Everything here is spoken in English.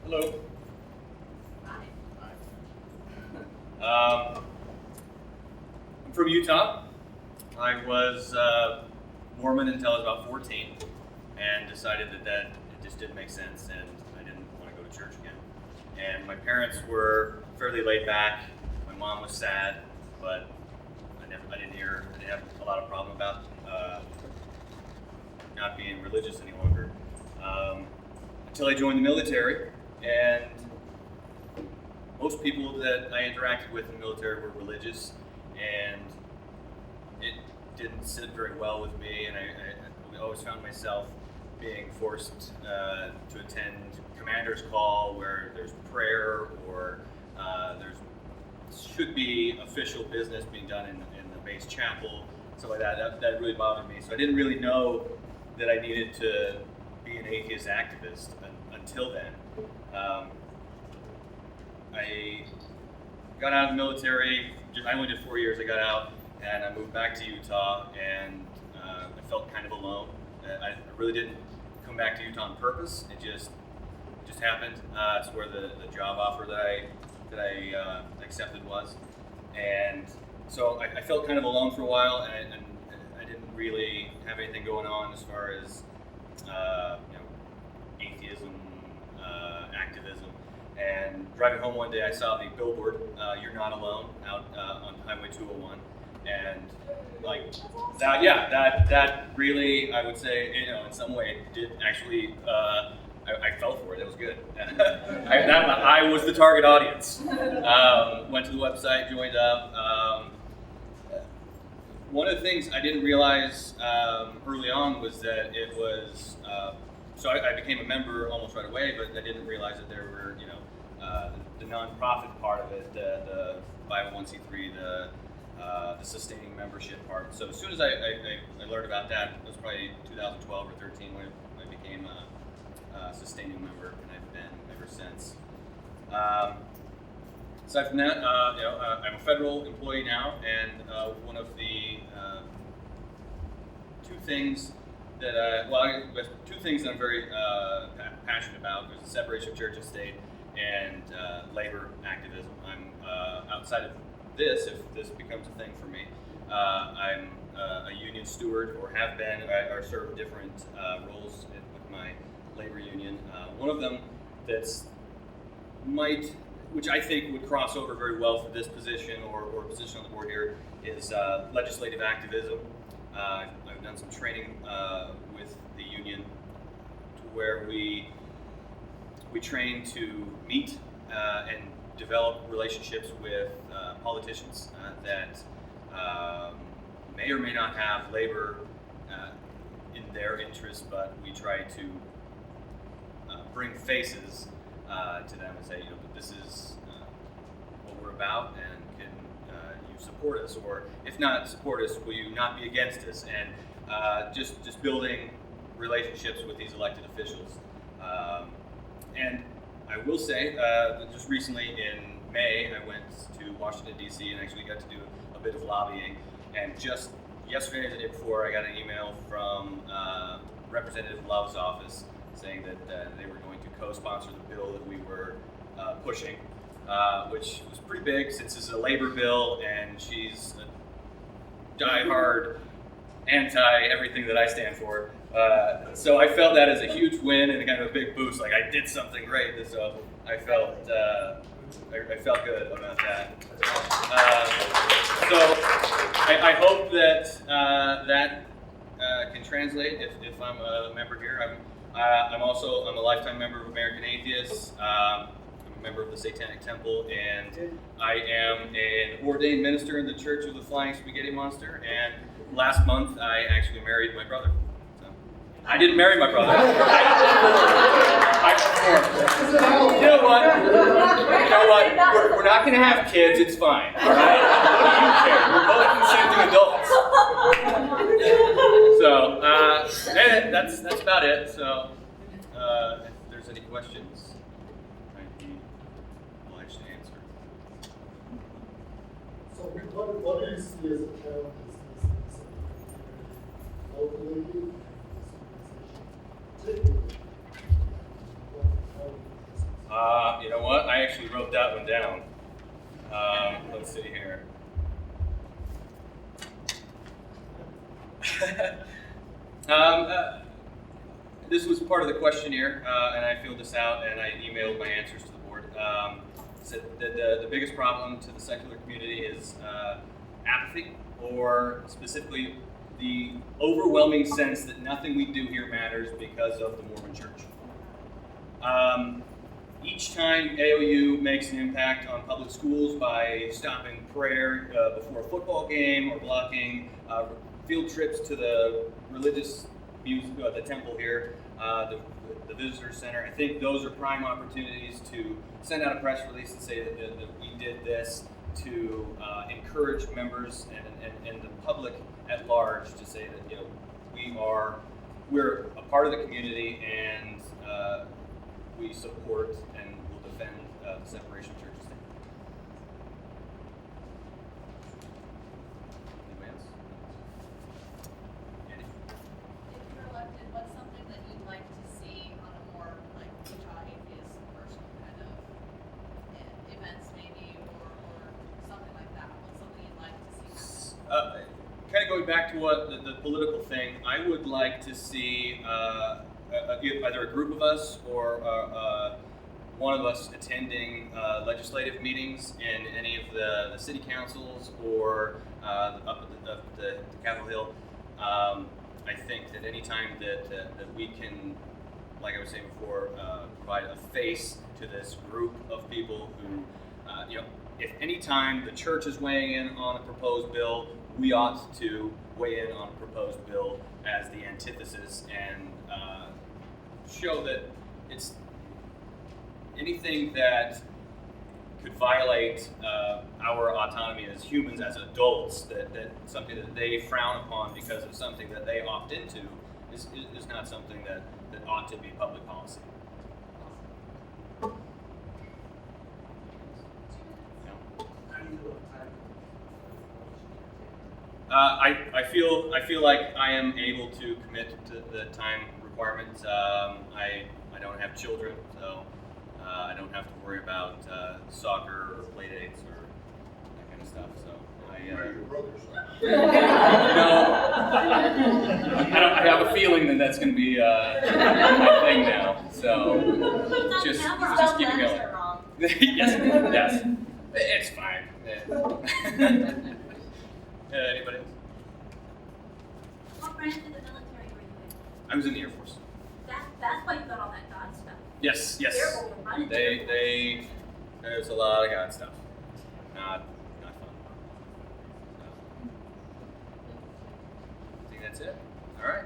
Hello. I'm from Utah. I was Mormon until I was about 14 and decided that it just didn't make sense and I didn't want to go to church again. And my parents were fairly laid back. My mom was sad, but I didn't have a lot of problem about not being religious any longer. Until I joined the military, and most people that I interacted with in the military were religious, and it didn't sit very well with me, and I always found myself being forced to attend commander's call where there's prayer or there's should be official business being done in the base chapel, stuff like that. That really bothered me. So I didn't really know that I needed to be an atheist activist until then. I got out of the military. I only did 4 years. I got out and I moved back to Utah, and I felt kind of alone. I really didn't come back to Utah on purpose. It just happened. It's where the job offer that I accepted was, and so I felt kind of alone for a while, and I didn't really have anything going on as far as atheism, activism. And driving home one day, I saw the billboard, "You're Not Alone," out on Highway 201, and like that, that really, I would say, in some way, did actually. I fell for it. It was good. I was the target audience. Went to the website, joined up. One of the things I didn't realize early on was that it was. So I became a member almost right away, but I didn't realize that there were, the nonprofit part of it, the 501c3, the sustaining membership part. So as soon as I learned about that, it was probably 2012 or 13 when I became a sustaining member, and I've been ever since. Aside from that, I'm a federal employee now, and one of the two things that I'm very passionate about. There's the separation of church and state and labor activism. I'm outside of this, if this becomes a thing for me, I'm a union steward, or have been, or served different roles with my labor union. One of them which I think would cross over very well for this position or position on the board here, is legislative activism. I've done some training with the union to where we train to meet and develop relationships with politicians that may or may not have labor in their interest, but we try to bring faces to them and say, this is what we're about, and can you support us? Or if not support us, will you not be against us? And just building relationships with these elected officials. And I will say, just recently in May, I went to Washington, D.C. and actually got to do a bit of lobbying. And just yesterday, the day before, I got an email from Representative Love's office saying that they were going to co-sponsor the bill that we were pushing, which was pretty big since it's a labor bill, and she's a die-hard anti-everything that I stand for. So I felt that as a huge win and kind of a big boost, like I did something great, and so I felt good about that. So I hope that that can translate if I'm a member here. I'm a lifetime member of American Atheists. I'm a member of the Satanic Temple, and I am an ordained minister in the Church of the Flying Spaghetti Monster. And last month, I actually married my brother. So I didn't marry my brother. I performed. You know what? We're not going to have kids. It's fine. All right? What do you care? We're both consenting adults. So, and that's about it. So, if there's any questions, I'd be obliged to answer. So, what do you see as a challenge locally and actually wrote that one down. Let's see here. This was part of the questionnaire, and I filled this out and I emailed my answers to the board. Said that the biggest problem to the secular community is apathy, or specifically the overwhelming sense that nothing we do here matters because of the Mormon Church. Each time AOU makes an impact on public schools by stopping prayer before a football game or blocking field trips to the religious the temple here, the visitor center, I think those are prime opportunities to send out a press release and say that we did this to encourage members and the public at large to say that we're a part of the community and we support and will defend the separation of church and state. Anybody else? Andy? If you're elected, what's something that you'd like to see on a more like Utah atheist personal kind of events maybe or something like that? What's something you'd like to see happen? Kind of going back to what the political thing, I would like to see either a group of us or one of us attending legislative meetings in any of the city councils or up at the Capitol Hill. I think that any time that we can, like I was saying before, provide a face to this group of people who, if any time the church is weighing in on a proposed bill, we ought to weigh in on a proposed bill as the antithesis and show that it's anything that could violate our autonomy as humans, as adults, that something that they frown upon because of something that they opt into is not something that ought to be public policy. I feel like I am able to commit to the time requirements. I don't have children, so I don't have to worry about soccer or play dates or that kind of stuff. So I have a feeling that that's going to be a thing now. So just keep it going. yes, it's fine. Anybody else? What branch of the military were you in? I was in the Air Force. That's why you got all that God stuff. Yes. They're overrunning. There's a lot of God stuff. Not fun. So, I think that's it. All right.